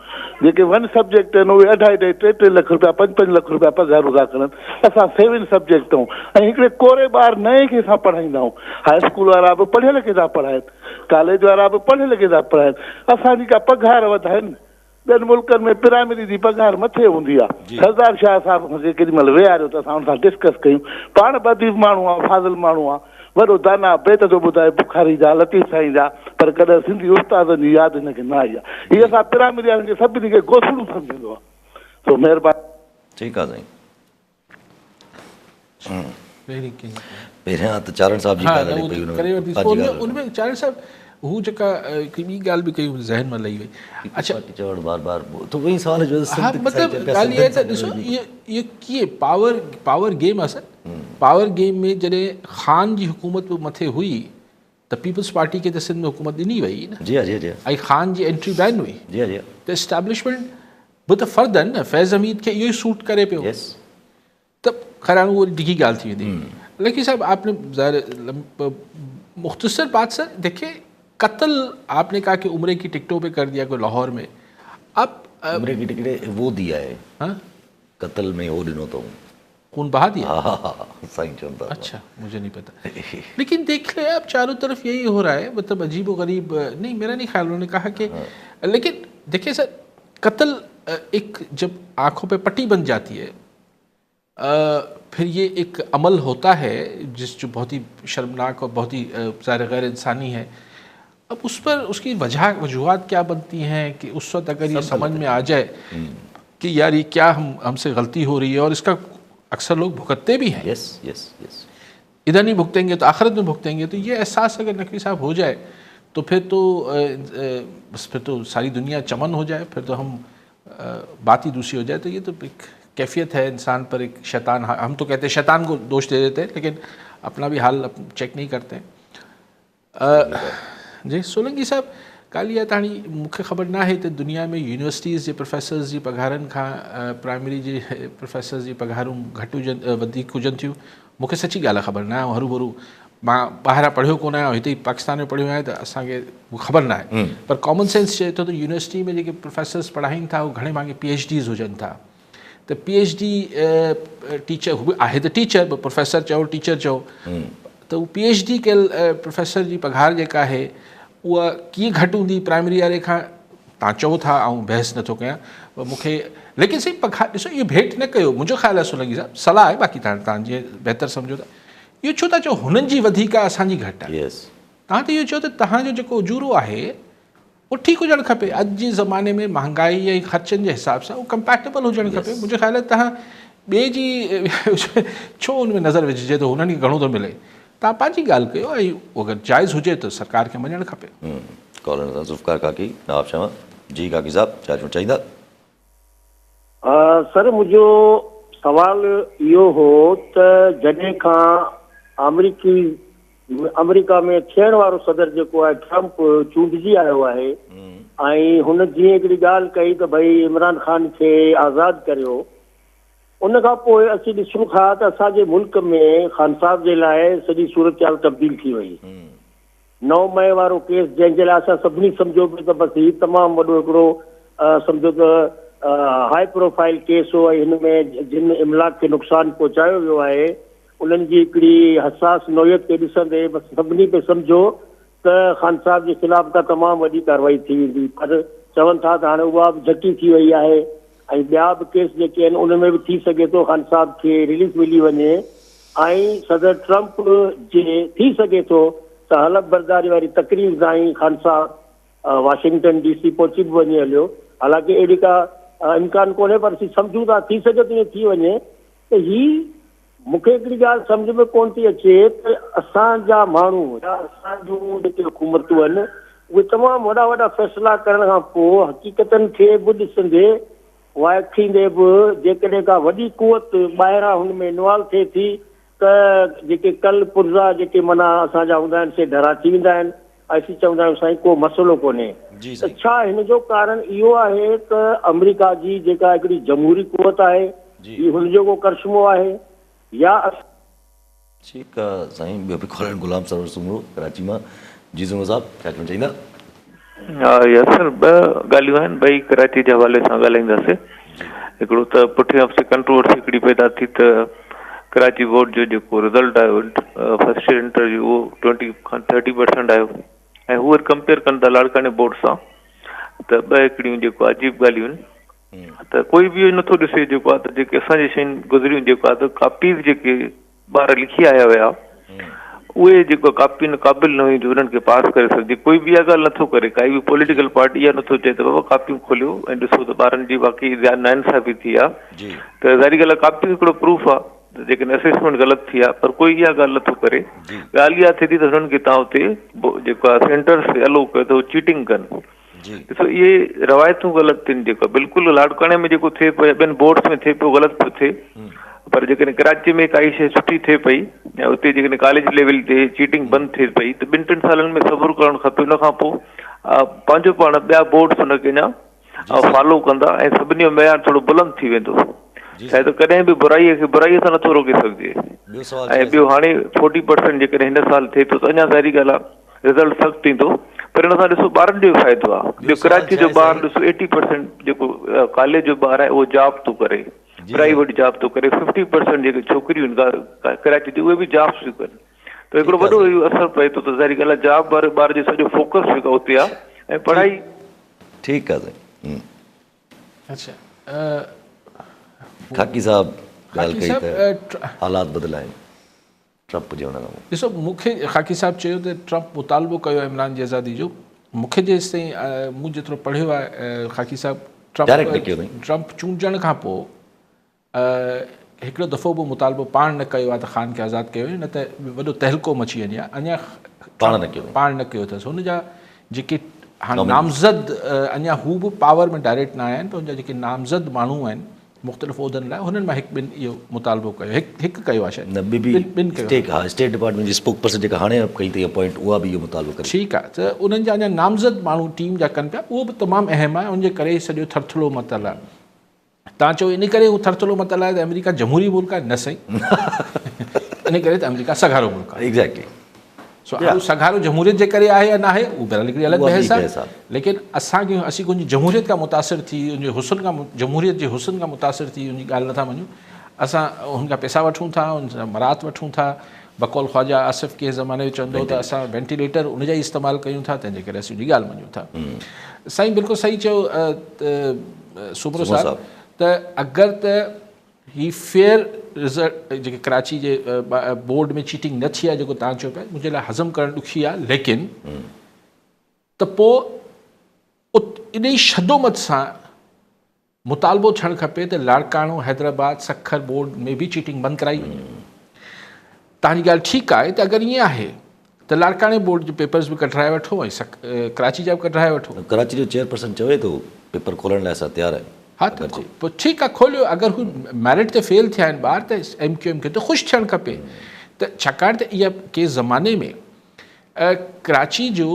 Speaker 5: जेके 1 सब्जेक्ट आहिनि उहे 2.5 3 लख रुपया 5 लख रुपया पघार था करनि। असां 7 सब्जेक्ट आहियूं ऐं हिकिड़े कोरे ॿार नए खे असां पढ़ाईंदा आहियूं। हाई स्कूल वारा बि पढ़ियल लिखे था पढ़ाइनि, कॉलेज वारा बि पढ़ियल लिखे था पढ़ाइनि। असांजी का पघार वधाइनि। ॿियनि मुल्कनि में प्राइमरी जी पघार मथे हूंदी आहे। सरदार शाह साहिब खे केॾी महिल वेहारियो त असां हुन सां डिस्कस कयूं। पाण बदीफ़ माण्हू आहे, फाज़िल माण्हू आहे, वॾो दाना बेत जो ॿुधाए बुखारी जा, लतीफ़ साईं जा, पर कॾहिं सिंधी उस्तादनि जी यादि हिनखे न आई आहे। हीअ असां प्राइमरी वारनि खे सभिनी खे गोसड़ू सम्झंदो आहे। तो महिरबानी।
Speaker 1: ठीकु आहे साईं।
Speaker 2: वेरी किंग
Speaker 1: पहिरियां त चारण साहब जी ॻाल्हि हले पई,
Speaker 2: करे वरिती। उनमें चारण साहब हू जेका हिकिड़ी ॿी ॻाल्हि बि कई ज़हन में लही वई। अच्छा,
Speaker 1: चवण बार बार तो वही सवाल जो
Speaker 2: हाँ, मतिलबु ॻाल्हि इहा आहे त ॾिसो इहो कीअं पावर गेम आहे सर। पावर गेम में जॾहिं ख़ान जी हुकूमत मथे हुई त पीपल्स पार्टी खे त सिंध में हुकूमत ॾिनी वई न।
Speaker 1: जी जी जी।
Speaker 2: ऐं ख़ान जी एंट्री बैन हुई।
Speaker 1: जी जी।
Speaker 2: त इस्टेब्लिशमेंट बि त फ़र्द आहिनि न। फैज़ हमीद खे इहो ई सूट करे पियो। त ख़ैर उहो डिघी ॻाल्हि थी वेंदी। लेकिन साहब आपने ज़ाहिर मुख्तसर बात सर देखिए, कत्ल आपने कहा कि उम्रे की टिकटों पे कर दिया कोई लाहौर में। अब
Speaker 1: उम्रे की टिकटें वो दिया है।
Speaker 2: हाँ,
Speaker 1: कत्ल में वो दिनों तो
Speaker 2: खून बहा दिया।
Speaker 1: हाँ साईं चंदा।
Speaker 2: अच्छा, मुझे नहीं पता। लेकिन देख ले अब चारों तरफ यही हो रहा है, मतलब अजीब व गरीब। नहीं, मेरा नहीं ख्याल। उन्होंने कहा कि लेकिन देखिए सर, कत्ल एक जब आंखों पे पट्टी बन जाती है, फिर ये एक अमल होता है जो बहुत ही शर्मनाक और बहुत ही ज़ाहिर गैर इंसानी है। अब उस पर उसकी वजूहत क्या बनती हैं कि उस वक्त अगर ये समझ में आ जाए कि यार ये क्या हमसे गलती हो रही है, और इसका अक्सर लोग भुगतते भी हैं।
Speaker 1: यस यस यस।
Speaker 2: इधर नहीं भुगतेंगे तो आखिरत में भुगतेंगे। तो ये एहसास अगर नकवी साहब हो जाए तो फिर तो बस फिर तो सारी दुनिया चमन हो जाए, फिर तो हम बात ही दूसरी हो जाए। तो ये तो एक कैफियत है इंसान पर, एक शैतान। हम तो कहते हैं शैतान को दोष दे देते हैं, लेकिन अपना भी हाल चेक नहीं करते हैं। जी सोलंकी साहब, काली या ताणी मूंखे ख़बर ना है तो दुनिया में यूनिवर्सिटीज़ जे प्रोफेसर्स जी पघारनि खां प्राइमरी जे प्रोफेसर्स जी पघारूं घटि हुजनि, वधीक हुजनि थियूं। मूंखे सची ॻाल्हि ख़बर न आहे। हरू भरू मां ॿाहिरां पढ़ियो कोन आहियां, हिते ई पाकिस्तान में पढ़ियो आहियां, त असांखे ख़बर न आहे। पर कॉमन सेंस चए थो त यूनिवर्सिटी में जेके प्रोफेसर्स पढ़ाइनि था उहे घणे भाङे PhDs हुजनि था। त PhD टीचर हू बि आहे त टीचर, प्रोफेसर चओ टीचर चओ, त उहो PhD कयल प्रोफेसर जी पघार जेका आहे उहा कीअं घटि हूंदी प्राइमरी वारे खां, तव्हां चओ था। ऐं बहस नथो कयां मूंखे, लेकिन सही पघार ॾिसो, इहो भेंट न कयो। मुंहिंजो ख़्यालु आहे सोलंकी साहब, सलाह आहे, बाक़ी तव्हां जीअं बहितर सम्झो था। इहो छो था चओ हुननि जी वधीक आहे, असांजी घटि आहे? तव्हां त इहो चओ त तव्हांजो जेको उजूरो आहे उहो ठीकु हुजणु खपे। अॼु जे ज़माने में महांगाई ऐं ख़र्चनि जे हिसाब सां उहो कंपैटिबल हुजणु खपे। मुंहिंजो ख़्यालु आहे तव्हां ॿिए जी छो हुन में नज़र विझिजे थो, हुननि खे घणो थो मिले। तव्हां पंहिंजी ॻाल्हि कयो, ऐं अगरि जाइज़ हुजे त सरकार खे मञणु खपे।
Speaker 1: कॉलर ज़ुल्फ़िकार काकी नवाब शाह जी। काकी साहब जजमेंट चाहिए।
Speaker 6: सर मुंहिंजो सवाल इहो हो त जॾहिं खां अमेरिका में थियण वारो सदर जेको आहे ट्रम्प चूंडिजी आयो आहे ऐं हुन जीअं हिकिड़ी ॻाल्हि कई त भई इमरान ख़ान खे आज़ादु करियो, उन खां पोइ असीं ॾिसूं था त असांजे मुल्क में ख़ान साहिब जे लाइ सॼी सूरत हाल तब्दील थी वई। 9 मई वारो केस जंहिंजे लाइ असां सभिनी सम्झो पियो त बसि हीउ तमामु वॾो हिकिड़ो सम्झो त हाई प्रोफाइल केस हो ऐं हिन में जिन इमलाक खे नुक़सानु पहुचायो वियो आहे उन्हनि जी हिकिड़ी हसास नोयत खे ॾिसंदे बसि सभिनी पे सम्झो त ख़ान साहिब जे ख़िलाफ़ का तमामु वॾी कार्रवाई थी वेंदी, पर चवनि था त हाणे उहा बि झटी थी वई आहे ऐं ॿिया बि केस जेके आहिनि उन में बि थी सघे थो ख़ान साहिब खे रिलीफ मिली वञे ऐं सदर ट्रम्प जे थी सघे थो त हलफ़ बरदारी वारी तकरीर ताईं ख़ान साहिब वाशिंगटन DC पहुची बि वञे हलियो। हालांकि अहिड़ी का इम्कान कोन्हे, पर असीं सम्झूं था थी सघे थो ईअं थी वञे त ही मूंखे हिकिड़ी ॻाल्हि सम्झ में कोन थी अचे त असांजा माण्हू या असांजूं जेके हुकूमतूं आहिनि उहे तमामु वॾा वॾा फ़ैसिला करण खां पोइ हक़ीक़तनि खे बि ॾिसंदे वाइट थींदे बि जेकॾहिं का वॾी कुवत ॿाहिरां हुन में इन्वॉल्व थिए थी त जेके कल पुर्ज़ा जेके माना असांजा हूंदा आहिनि से डराची वेंदा आहिनि ऐं असीं चवंदा आहियूं साईं को मसइलो कोन्हे। त छा हिन जो कारण इहो आहे त अमेरिका जी जेका हिकिड़ी जमहूरी कुवत आहे ही हुनजो को करिश्मो आहे या
Speaker 1: ठीकु आहे साईं। ॿियो बि खोलण गुलाम सरवर सुमरो कराची मां। जी ज़ुमर साहब छा करणु चाहींदा?
Speaker 7: सर ॿ ॻाल्हियूं आहिनि, ॿई कराची जे हवाले सां ॻाल्हाईंदासीं। हिकिड़ो त पुठियां कंट्रोवर्सी हिकिड़ी पैदा थी त कराची बोर्ड जो जेको रिज़ल्ट आयो फर्स्ट ईयर इंटर जो उहो 20 खां 30% आयो ऐं हू कंपेयर कनि था लाड़काने बोर्ड सां त ॿ हिकिड़ियूं जेको अजीब ॻाल्हियूं आहिनि त कोई बि इहो नथो ॾिसे जेको आहे त जेके असांजी शयूं गुज़रियूं जेको आहे त कापीज़ जेके ॿार लिखी आया हुया उहे जेको कापी न क़ाबिल न हुई जो उन्हनि खे पास करे सघिजे। कोई बि इहा ॻाल्हि नथो करे, काई बि पॉलिटिकल पार्टी इहा नथो चए त बाबा कापियूं खोलियो ऐं ॾिसो त ॿारनि जी बाक़ी नाइंसाफ़ी थी आहे त ज़ाहिरी ॻाल्हि आहे कापियूं हिकिड़ो प्रूफ आहे जेकॾहिं असेसमेंट ग़लति थी आहे, पर कोई इहा ॻाल्हि नथो करे। ॻाल्हि इहा थिए थी त हुननि खे तव्हां हुते जेको आहे सेंटर्स खे अलो कयो त उहो चीटिंग कनि। ॾिसो इहे रवायतूं ग़लति थियनि, जेको बिल्कुलु लाड़काणे में जेको थिए पियो ॿियनि बोर्ड्स में थिए पियो ग़लति पियो थिए, पर जेकॾहिं कराची में काई शइ सुठी थिए पई या उते जेकॾहिं कॉलेज लेवल ते चीटिंग बंदि थिए पई त 2-3 सालनि में सबुरु करणु खपे। उन खां पोइ पंहिंजो पाण ॿिया बोर्ड्स हुनखे अञा फॉलो कंदा ऐं सभिनी जो मयार थोरो बुलंद थी वेंदो। छा त कॾहिं बि बुराईअ खे बुराईअ सां नथो रोके सघिजे। ऐं ॿियो हाणे 40% जेकॾहिं हिन साल थिए थो त अञा ज़ाहिरी ॻाल्हि आहे रिज़ल्ट सख़्तु थींदो, पर हिन सां ॾिसो ॿारनि जो फ़ाइदो आहे। ॿियो कराची जो ॿार ॾिसो 80% जेको कॉलेज जो ॿार आहे उहो जॉब थो करे, प्राइवेट जॉब थो करे। 50% जेके छोकिरियूं आहिनि कराची जी उहे बि जॉब्स थियूं कनि, त हिकिड़ो वॾो इहो असरु पए थो त ज़ाहिरी ॻाल्हि आहे जॉब वारे ॿार जो सॼो फोकस जेको उते आहे ऐं पढ़ाई।
Speaker 1: ठीकु आहे साईं।
Speaker 2: अच्छा
Speaker 1: खाकी साहब ॻाल्हि कई त हालात बदिला आहिनि ट्रम्प जे हुन खां।
Speaker 2: ॾिसो मूंखे खाकी साहब चयो त ट्रम्प मुतालबो कयो इमरान जी आज़ादी जो। मूंखे जेसि ताईं मूं जेतिरो पढ़ियो आहे खाकी साहब ट्रम्प चूंडण खां पोइ हिकिड़ो दफ़ो बि मुतालबो पाण न कयो आहे त ख़ान खे आज़ादु कयो, न त वॾो तहलको मची वञे। अञा पाण न कयो अथसि। हुनजा जेके हाणे नामज़द अञा हू बि पावर में डायरेक्ट न आया आहिनि, पर हुनजा जेके नामज़द माण्हू आहिनि मुख़्तलिफ़ उहिदनि लाइ हुननि मां हिकु ॿिनि इहो मुतालबो कयो, हिकु कयो आहे शायदि
Speaker 1: स्टेट डिपार्टमेंट जी स्पोक पर्सन जेका हाणे कई अथई अपॉइंट उहा बि इहो मुतालबो करे।
Speaker 2: ठीकु आहे, त उन्हनि जा अञा नामज़द माण्हू टीम जा कनि पिया, उहो बि तमामु अहम आहे। उनजे करे सॼो थरथलो मतल आहे। तव्हां चओ इन करे हू थरथलो मतल आहे त अमेरिका जमहूरी मुल्क आहे? न साईं, इन करे त अमेरिका सघारो मुल्क आहे।
Speaker 1: एग्ज़ैक्टली।
Speaker 2: सघारो जमहूरियत जे करे आहे या न आहे उहो बहरहाल हिकिड़ी अलॻि बहस आहे, लेकिन असीं कुझु जमहूरियत खां मुतासिर थी उनजे हुसन खां जमहूरियत जे हुसन खां मुतासिर थी उनजी ॻाल्हि नथा मञूं। असां हुनखां पैसा वठूं था, हुन सां मरात वठूं था। बकौल ख्वाजा आसिफ़ के ज़माने में चवंदो त असां वेंटिलेटर उनजा ई इस्तेमालु कयूं था, तंहिंजे करे असीं उनजी ॻाल्हि मञूं था। साईं बिल्कुलु सही चयो सुमरो साहब त अगरि त ही फेयर रिज़ल्ट जेके कराची जे बोर्ड में चीटिंग न थी आहे जेको तव्हां चयो पिया, मुंहिंजे लाइ हज़म करणु ॾुखी आहे, लेकिन त पोइ इन ई शदोमत सां मुतालबो थियणु खपे त लाड़काणो हैदराबाद सखर बोर्ड में बि चीटिंग बंदि कराई वञे। तव्हांजी ॻाल्हि ठीकु आहे त अगरि ईअं आहे त लाड़काणे बोर्ड जे पेपर्स बि कढाए वठो ऐं कराची जा बि कढाए वठो।
Speaker 1: कराची जो चेयरपर्सन चवे थो पेपर खोलण लाइ असां तयारु आहियूं।
Speaker 2: हाँ त पोइ ठीकु आहे खोलियो, अगरि हू मैरिट ते फेल थिया आहिनि ॿार त MQM खे त ख़ुशि थियणु खपे। त छाकाणि त इहा कंहिं ज़माने में कराची जो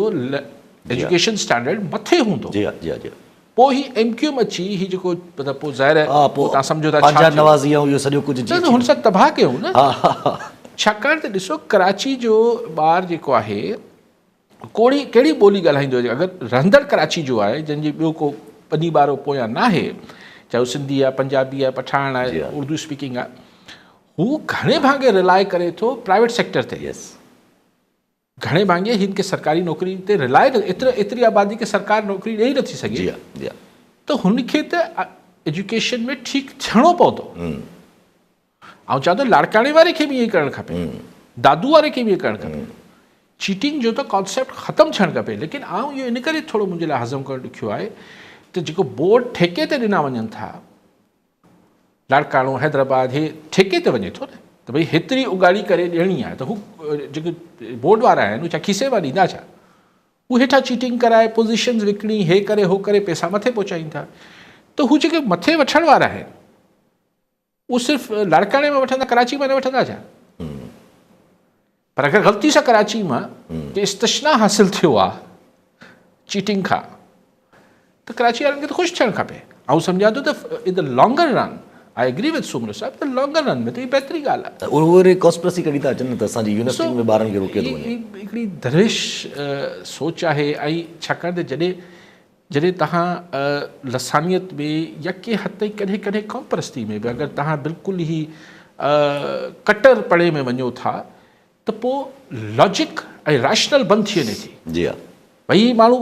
Speaker 2: एजुकेशन स्टैंडर्ड मथे हूंदो,
Speaker 1: जी हा जी हा जी हा।
Speaker 2: पोइ ही MQM अची ही जेको मतिलबु पोइ ज़ाहिर आहे
Speaker 1: हा,
Speaker 2: पोइ तव्हां सम्झो था
Speaker 1: पंहिंजा
Speaker 2: छा थियो।
Speaker 1: नवाज़ी ऐं इहो सॼो कुझु
Speaker 2: न हुन सां तबाह कयूं न।
Speaker 1: हा हा हा
Speaker 2: छाकाणि त ॾिसो कराची जो ॿारु जेको आहे कहिड़ी ॿोली ॻाल्हाईंदो हुजे, अगरि रहंदड़ कराची जो आहे जंहिंजी ॿियो को पनी ॿारो पोयां न आहे, चाहे उहो सिंधी आहे, पंजाबी आहे, पठान आहे, उर्दू स्पीकिंग आहे, हू घणे भाङे रिलाए करे थो प्राइवेट सेक्टर ते।
Speaker 1: यस
Speaker 2: घणे भाङे हिन खे सरकारी नौकिरी ते रिलाए, एतिरी आबादी खे सरकार नौकिरी ॾेई नथी सघे,
Speaker 1: जी हा जी हा।
Speaker 2: त हुनखे त एजुकेशन में ठीकु थियणो पवंदो। ऐं चवां थो लाड़काणे वारे खे बि ईअं करणु खपे, दादू वारे खे बि ईअं करणु खपे। चीटिंग जो त कॉन्सेप्ट ख़तमु थियणु खपे। लेकिन आउं इहो इन करे थोरो मुंहिंजे लाइ हज़म करणु ॾुखियो आहे त जेको बोर्ड ठेके ते ॾिना वञनि था, लाड़काणो, हैदराबाद, हे ठेके ते वञे थो न, त भई हेतिरी उगाड़ी करे ॾियणी आहे, त हू जेके बोर्ड वारा आहिनि हू छा खीसे मां ॾींदा छा? हू हेठां चीटिंग कराए, पोज़ीशन्स विकिणी, हे करे हो करे पैसा मथे पहुचाइनि था। त हू जेके मथे वठण वारा आहिनि उहो सिर्फ़ु लाड़काणे में वठंदा, कराची में न वठंदा छा? पर अगरि ग़लती सां कराची मां के इस्तिस्ना हासिलु थियो आहे चीटिंग खां, त कराची वारनि खे त ख़ुशि थियणु खपे। ऐं सम्झां थो त in the longer run I agree with Sumar साहब, त लॉन्गर रन में त हीअ बहितरी ॻाल्हि आहे।
Speaker 1: उहे कॉस्प्रसी कढी था अचनि त असांजी यूनिवर्सिटी में ॿारनि खे रोके थो वञे।
Speaker 2: हिकिड़ी दरवेश सोच आहे। ऐं छाकाणि त जॾहिं तव्हां लसानियत में या कंहिं हद ताईं कॾहिं कॾहिं कौम परस्ती में बि अगरि तव्हां बिल्कुलु ई कटर पड़े में वञो था, त पोइ लॉजिक ऐं रैशनल बंदि थी वञे थी।
Speaker 1: जी हा
Speaker 2: भई माण्हू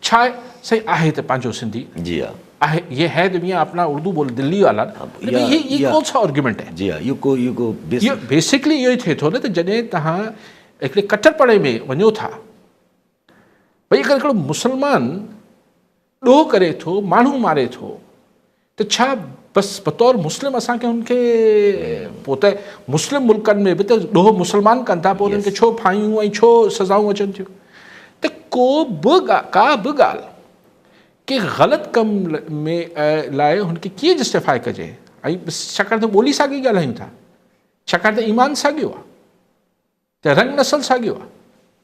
Speaker 2: छा आहे, सही आहे त पंहिंजो सिंधी
Speaker 1: जी हा
Speaker 2: आहे, ये है दुनिया अपना उर्दू बोल दिल्ली वाला, ये कौन सा आर्ग्यूमेंट है?
Speaker 1: जी हा। इहो
Speaker 2: बेसिकली इहो ई थिए थो न त जॾहिं तव्हां हिकिड़े कटरपणे में वञो था, भई अगरि हिकिड़ो मुस्लमान ॾोह करे थो, माण्हू मारे थो, त छा बसि बतौर मुस्लिम असांखे हुनखे, पोइ त मुस्लिम मुल्कनि में बि त ॾोह मुस्लमान कनि था, पोइ उन्हनि खे छो फायूं ऐं छो सज़ाऊं अचनि थियूं? त का बि ॻाल्हि के ग़लति कम में लाइ हुनखे कीअं जस्टिफाई कजे? ऐं छाकाणि त ॿोली साॻी ॻाल्हायूं था, छाकाणि त ईमान साॻियो आहे, त रंग नसल साॻियो आहे,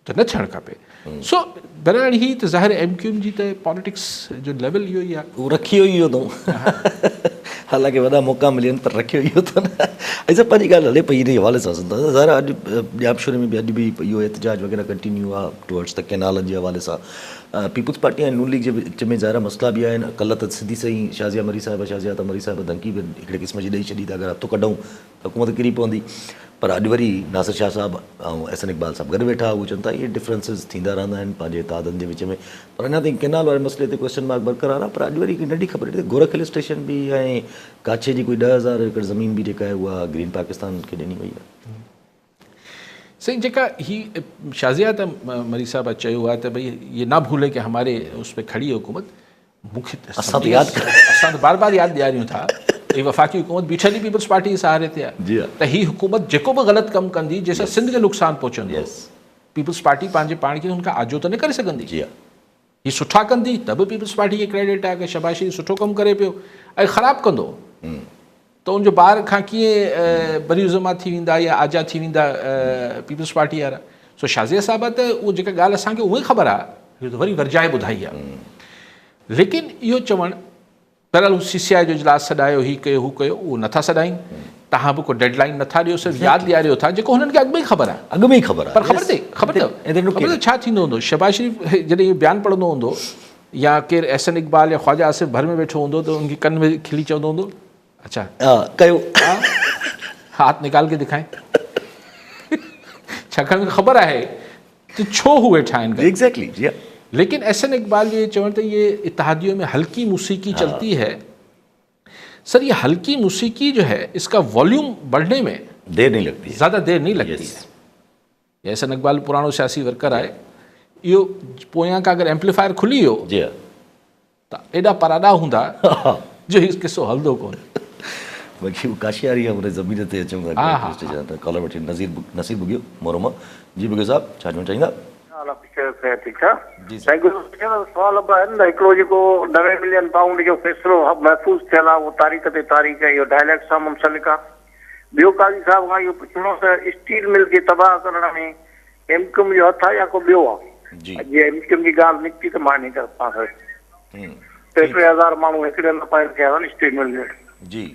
Speaker 2: त न थियणु खपे। सो बहरहाल ही त ज़ाहिर MQM जी त पॉलिटिक्स जो लेवल इहो ई आहे।
Speaker 1: उहो रखियो ई इहो अथऊं। हालांकि वॾा मौक़ा मिलनि पर रखियो इहो अथव न। ऐं पंहिंजी ॻाल्हि हले पई इन हवाले सां ज़ाहिर अॼु ॼामशोरे में बि अॼु बि इहो एहतजाज वग़ैरह कंटिन्यू आहे टुवर्ड्स द कैनालनि जे हवाले सां। पीपुल्स पार्टी ऐं नून लीग जे विच में ज़ाहिर मसइला बि आहिनि। कल्ह त सिधी सही शाज़िया मरी साहिब धमकी बि हिकिड़े क़िस्म जी ॾेई छॾी त अगरि हथु कढूं त हुकूमत किरी पवंदी। पर अॼु वरी नासिर शाह साहब ऐं एहसन इक़बाल साहब गॾु वेठा, उहे चवनि था इहे डिफरेंसिस थींदा रहंदा आहिनि पंहिंजे इत्तेहादनि जे विच में, पर अञा ताईं कैनाल वारे मसइले ते क्वेश्चन मार्क बरक़रार आहे। पर अॼु वरी नंढी ख़बर ॾिए गोरख हिल स्टेशन बि ऐं काछे जी कोई 10,000 एकड़ ज़मीन बि जेका आहे उहा ग्रीन पाकिस्तान खे ॾिनी वई आहे।
Speaker 2: सही जेका ही शाज़िया त मरी साहब चयो आहे त भई ये ना भूले कि हमारे उस पर खड़ी हुकूमत, मूंखे
Speaker 1: असां त यादि
Speaker 2: असां त बार बार यादि ॾियारियूं था, ये वफ़ाक़ी हुकूमत बीठली पीपल्स पार्टी जे सहारे ते आहे।
Speaker 1: जी
Speaker 2: त ही हुकूमत जेको बि ग़लति कमु कंदी जंहिंसां सिंध खे नुक़सानु पहुचंदो, पीपल्स पार्टी पंहिंजे पाण खे हुनखां आजो त न करे सघंदी।
Speaker 1: जी हा।
Speaker 2: ही सुठा कंदी त बि पीपल्स पार्टी खे क्रेडिट आहे कि शबाशी सुठो कमु करे पियो, ऐं ख़राबु कंदो त उनजो ॿार खां कीअं बरीउज़मा थी वेंदा या आज़ाद थी वेंदा पीपल्स पार्टी वारा। सो शाज़िया साहब त उहा जेका ॻाल्हि असांखे उहा ई ख़बर आहे, इहो त वरी वर्जाए ॿुधाई आहे। लेकिन इहो चवणु बहरहाल हू CCI जो इजलास सॾायो, ही कयो हू कयो, उहो नथा सॾाइनि। तव्हां बि को डेडलाइन नथा ॾियो, सिर्फ़ु यादि ॾियारियो था जेको हुननि खे अॻु में ई ख़बर आहे।
Speaker 1: अॻु में ई ख़बर आहे।
Speaker 2: पर ख़बर अथव छा थींदो हूंदो? शहबाज शरीफ़ जॾहिं इहो बयानु पढ़ंदो हूंदो या केरु एहसन इक़बाल या ख्वाजा आसिफ़ भर में वेठो हूंदो त उनखे कन में खिली चवंदो हूंदो, अच्छा
Speaker 1: कयो
Speaker 2: हाथ निकाल के दिखाएं। छाकाणि ख़बर आहे त छो हू वेठा आहिनि।
Speaker 1: एग्जैक्टली जी।
Speaker 2: लेकिन एहसन इक़बाल जो ये चवण त ये इत्तेहादियों में हल्की मौसीकी चलती है। सर ये हल्की मौसीकी जो है इसका वॉल्यूम बढ़ने में
Speaker 1: देर नहीं लगती है,
Speaker 2: ज़्यादा देर नहीं लगती है। एहसन इक़बाल पुरानो सियासी वर्कर आहे, इहो पोयां खां अगरि एम्पलीफायर खुली वियो
Speaker 1: जी
Speaker 2: त एॾा पराॾा हूंदा जो हीउ किसो हलंदो कोन।
Speaker 1: बाक़ी काशियारी आहे उन ज़मीन ते अचूं था कॉलर वठी नसीर बुगियो मोरमा जी बुगियो साहब छा चवणु चाहींदा?
Speaker 6: माना पिक्चर थिए थी छा
Speaker 1: जी सर।
Speaker 6: साईं गुरू सवाल बि आहिनि न हिकिड़ो जेको 90 मिलियन पाउंड जो फ़ैसिलो महफ़ूज़ थियल आहे उहो तारीख़ ते तारीख़ इहो डायलैक्ट सां मुंसलिक आहे। ॿियो काज़ी साहिब खां इहो पुछणो त स्टील मिल खे तबाह करण में एमक्यूएम जो हथ आहे या को ॿियो आहे?
Speaker 1: जी
Speaker 6: जीअं एमक्यूएम जी ॻाल्हि निकिती त मां इन करे तव्हां खे 33,000 माण्हू हिकिड़े न पायल थिया आहिनि स्टील मिल में।
Speaker 1: जी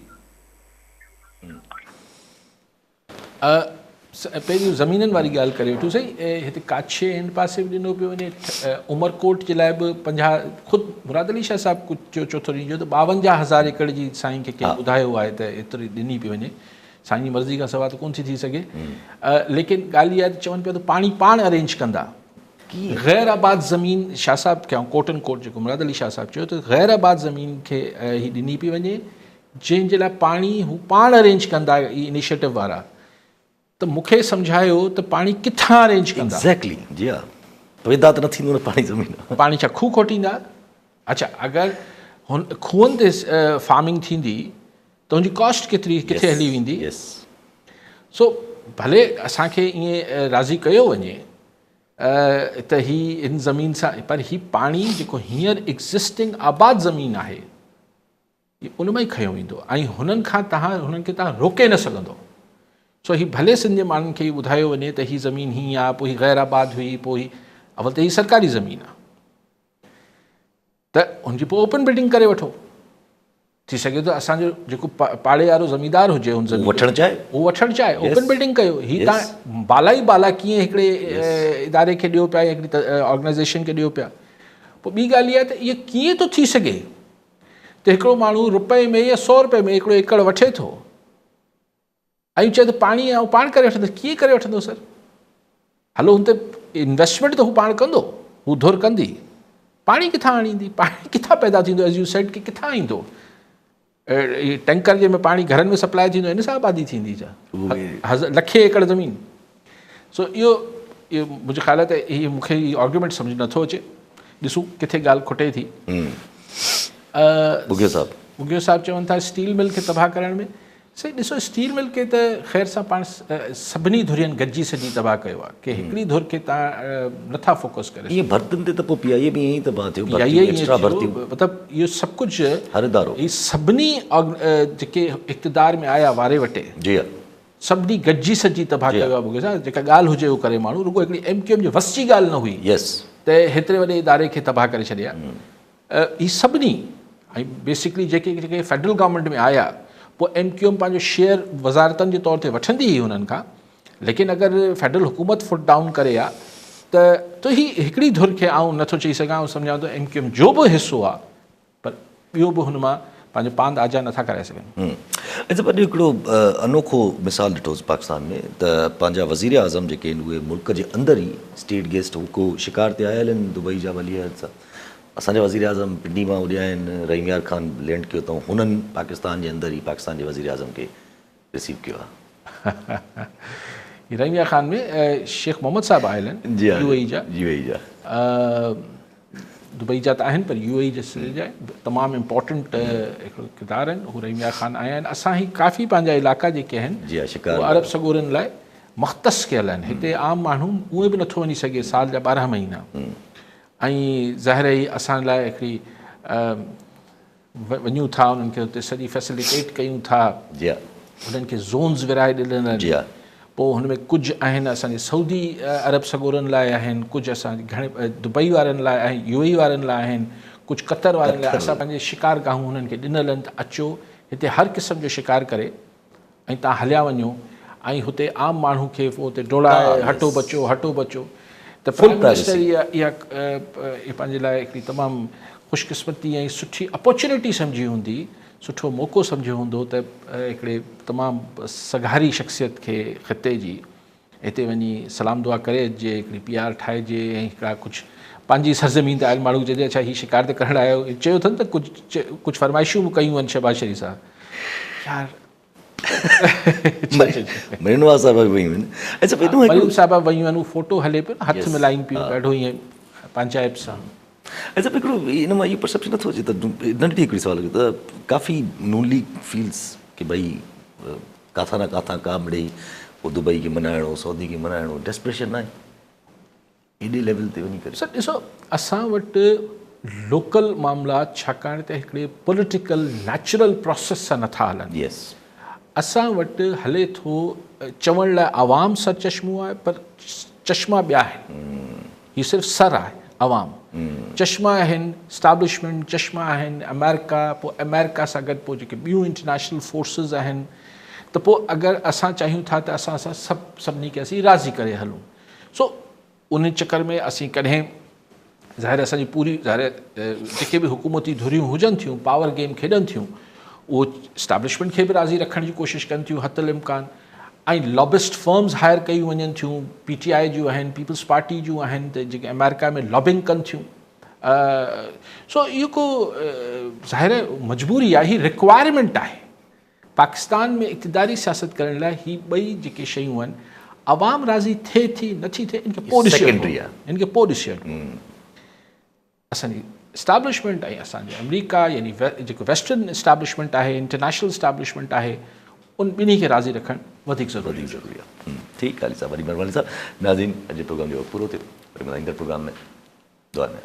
Speaker 2: पहिरियों ज़मीननि वारी ॻाल्हि करे वठूं साईं। हिते काछे हिन पासे बि ॾिनो पियो वञे, उमरकोट जे लाइ बि 50 ख़ुदि मुराद अली शाह साहिबु कुझु चोथो ॾींहुं जो त 52,000 एकड़ जी साईं खे कंहिं ॿुधायो आहे त एतिरी ॾिनी पई वञे। साईं जी मर्ज़ी खां सवाइ त कोन थी सघे। लेकिन ॻाल्हि इहा आहे त चवनि पिया त पाणी पाण अरेंज कंदा। गैर आबाद ज़मीन शाह साहिबु खे कोटन कोट जेको मुराद अली शाह साहिबु चयो त गैर आबाद ज़मीन खे ही ॾिनी पई वञे जंहिंजे लाइ पाणी हू पाण अरेंज कंदा ई इनिशिएटिव वारा। त मूंखे सम्झायो त पाणी किथां अरेंज कंदा?
Speaker 1: एग्ज़ैक्टली जी हा, पैदा त न थींदो न पाणी ज़मीन।
Speaker 2: पाणी छा खूह खोटींदा? अच्छा, अगरि हुन खूहनि ते फार्मिंग थींदी त हुनजी कॉस्ट किथे हली वेंदी?
Speaker 1: यस।
Speaker 2: सो भले असांखे ईअं राज़ी कयो वञे त ही इन ज़मीन सां, पर ही पाणी जेको हींअर एग्ज़िस्टिंग आबाद ज़मीन आहे उन मां ई खयो वेंदो ऐं हुननि खे तव्हां रोके न सघंदो। सो ही भले सिंध जे माण्हुनि खे ॿुधायो वञे त ही ज़मीन हीअं आहे, पोइ ही गैर आबाद हुई, पोइ अवल त ही सरकारी ज़मीन आहे त हुनजी पोइ ओपन बिल्डिंग करे वठो। थी सघे थो असांजो जेको पाड़े वारो ज़मींदार हुजे हुन ज़मीन
Speaker 1: वठणु चाहे
Speaker 2: उहो वठणु चाहे, ओपन बिल्डिंग कयो। ही तव्हां बाला ई बाला कीअं हिकिड़े इदारे खे ॾियो पिया या हिकिड़ी ऑर्गेनाइज़ेशन खे ॾियो पिया। पोइ ॿी ॻाल्हि इहा आहे त इहो कीअं थो थी सघे त हिकिड़ो माण्हू रुपए में या 100 रुपए में हिकिड़ो एकड़ वठे थो ऐं चए त पाणी आहे पाण करे वठंदो। कीअं करे वठंदो सर? हलो हुन ते इन्वेस्टमेंट त हू पाण कंदो, हू धुर कंदी, पाणी किथां आणींदी? पाणी किथां पैदा थींदो? एज़ यू सेड कि किथां ईंदो? टैंकर जंहिंमें पाणी घरनि में सप्लाई थींदो इन सां आबादी थींदी छा? लखे एकड़ ज़मीन। सो इहो मुंहिंजो ख़्यालु आहे त इहे मूंखे इहो आर्ग्यूमेंट सम्झ नथो अचे। ॾिसूं किथे ॻाल्हि खुटे थी। बुगियो साहिबु चवनि था स्टील मिल खे तबाह करण में। सही ॾिसो, स्टील मिल खे त ख़ैर सां पाण सभिनी धुरियुनि गॾिजी सॼी तबाह कयो आहे कि हिकिड़ी धुर खे तव्हां नथा फोकस करे।
Speaker 1: इहे भर्तियुनि ते त पोइ पीआईए बि ईअं ई तबाह थियो।
Speaker 2: मतिलबु इहो सभु कुझु इहे सभिनी जेके इक़्तिदार में आया वारे वटे
Speaker 1: जी हा
Speaker 2: सभिनी गॾिजी सॼी तबाह कयो आहे। बुगियो साहिबु जेका ॻाल्हि हुजे उहो करे माण्हू, रुॻो हिकिड़ी एमक्यूएम जे वस जी ॻाल्हि न हुई त हेतिरे वॾे इदारे खे तबाह करे छॾिया। ही सभिनी ऐं बेसिकली जेके फेडरल गवर्नमेंट में आया पोइ एमक्यूएम पंहिंजो शेयर वज़ारतनि जे तौर ते वठंदी हुई हुननि खां। लेकिन अगरि फेडरल हुकूमत फुट डाउन करे आहे त ही हिकिड़ी धुर खे आउं नथो चई सघां ऐं सम्झां थो एमक्यूएम जो बि हिसो आहे, पर ॿियो बि हुन मां पंहिंजो पांद आजा नथा कराए सघनि।
Speaker 1: अच्छा, पर हिकिड़ो अनोखो मिसाल ॾिठोसीं पाकिस्तान में त पंहिंजा वज़ीर आज़म जेके आहिनि उहे मुल्क जे अंदरि ई स्टेट गेस्ट को शिकार ते आयल आहिनि दुबई जा वली अहद सां। असांजा वज़ीर आज़म पिंडी मां उॾिया आहिनि, रहीम यार ख़ान लैंड कयो अथऊं, हुननि पाकिस्तान जे अंदरि ई पाकिस्तान जे वज़ीर आज़म खे रिसीव कयो आहे।
Speaker 2: रहीम यार ख़ान में शेख मोहम्मद साहिबु आयल आहिनि यूएई जा। दुबई जा त आहिनि पर यूएई जा तमामु इम्पोर्टेंट हिकिड़ो किरदारु आहिनि। हू रहीम यार ख़ान आया आहिनि। असां ही काफ़ी पंहिंजा इलाइक़ा जेके आहिनि उहे अरब सगोरनि लाइ मख़्तस कयल आहिनि। हिते आम माण्हू उहे बि नथो वञी सघे साल जा 12 महीना। ऐं ज़ाहिर ई असां लाइ हिकिड़ी वञूं था उन्हनि खे हुते सॼी फैसिलिटेट कयूं था, उन्हनि खे ज़ोन्स विराए ॾिनल आहिनि। पोइ हुन में कुझु आहिनि असांजे सऊदी अरब सगोरनि लाइ आहिनि, कुझु असांजे घणे दुबई वारनि लाइ आहिनि, यूएई वारनि लाइ आहिनि, कुझु कतर वारनि लाइ। असां पंहिंजे शिकारगाहूं हुननि खे ॾिनल आहिनि त अचो हिते हर क़िस्म जो शिकार करे ऐं तव्हां हलिया वञो ऐं हुते आम माण्हू खे पोइ हुते डोड़ाए हटो बचो। त प्राइम मिनिस्टर इहा पंहिंजे लाइ हिकिड़ी तमामु ख़ुशकिस्मती ऐं सुठी अपॉर्चुनिटी सम्झी हूंदी, सुठो मौक़ो सम्झियो हूंदो त हिकिड़े तमामु सगारी शख़्सियत खे ख़िते जी हिते वञी सलाम दुआ करे अचिजे, हिकिड़ी PR ठाहिजे ऐं हिकिड़ा कुझु पंहिंजी सरज़मीन ते आयल माण्हू चइजे अच्छा हीउ शिकार ते करणु आयो, चयो अथनि त कुझु फरमाइशूं बि कयूं आहिनि शहबाज़ शरीफ़ सां। यार
Speaker 1: मरीनुआ साहिब वयूं आहिनि। अच्छा,
Speaker 2: मरीन साहिब वयूं आहिनि, उहो फोटो हले पियो न, हथ मिलाइनि पियूं ॾाढो ईअं पंचायत सां।
Speaker 1: अच्छा, हिकिड़ो इन मां इहो परसेप्शन नथो अचे त नंढी हिकिड़ी सुवाल कयो त काफ़ी नून लीग फील्स की भई काथां न काथां का मिड़ेई पोइ दुबई खे मनाइणो, सऊदी खे मनाइणो, डेस्परेशन न आहे? एॾे लेवल ते वञी करे।
Speaker 2: सर ॾिसो असां वटि लोकल मामला छाकाणि त हिकिड़े पॉलिटिकल नेचुरल प्रोसेस सां नथा हलनि।
Speaker 1: यस,
Speaker 2: असां वटि हले थो चवण लाइ आवाम सर चश्मो आहे, पर चश्मा ॿिया आहिनि। हीउ सिर्फ़ु सर आहे आवाम, चश्मा आहिनि स्टैब्लिशमेंट, चश्मा आहिनि अमेरिका, पोइ अमेरिका सां गॾु पोइ जेके ॿियूं इंटरनेशनल फोर्सिस आहिनि। त पोइ अगरि असां चाहियूं था त असां सभिनी खे असीं राज़ी करे हलूं। सो उन चकर में असीं कॾहिं ज़ाहिर असांजी पूरी ज़ाहिर जेके बि हुकूमती धुरियूं हुजनि थियूं, पावर गेम खेॾनि थियूं, उहो स्टैब्लिशमेंट खे बि राज़ी रखण जी कोशिशि कनि थियूं हथल इम्कान, ऐं लॉबिस्ट फर्म्स हायर कयूं वञनि थियूं, PTI जूं आहिनि, पीपल्स पार्टी जूं आहिनि, त जेके अमेरिका में लॉबिंग कनि थियूं। सो इहो को ज़ाहिर मजबूरी आहे, हीअ रिक्वायरमेंट आहे पाकिस्तान में इक़्तिदारी सियासत करण लाइ। ही ॿई जेके शयूं आहिनि, आवाम राज़ी थिए थी नथी थिए, इनखे पोइ
Speaker 1: सेकेंडरी आहे,
Speaker 2: इनखे पोइ ॾिसियो। असांजी इस्टेब्लिशमेंट ऐं असांजे अमेरिका यानी जेको वेस्टर्न इस्टेब्लिशमेंट आहे, इंटरनेशनल इस्टेब्लिशमेंट आहे, उन ॿिन्ही खे राज़ी रखणु वधीक ज़रूरी
Speaker 1: आहे। ठीकु आहे अली साहब, वॾी महिरबानी साहब। नाज़रीन, अॼु प्रोग्राम जो पूरो थियो, वरी ईंदड़ प्रोग्राम में दुआ में।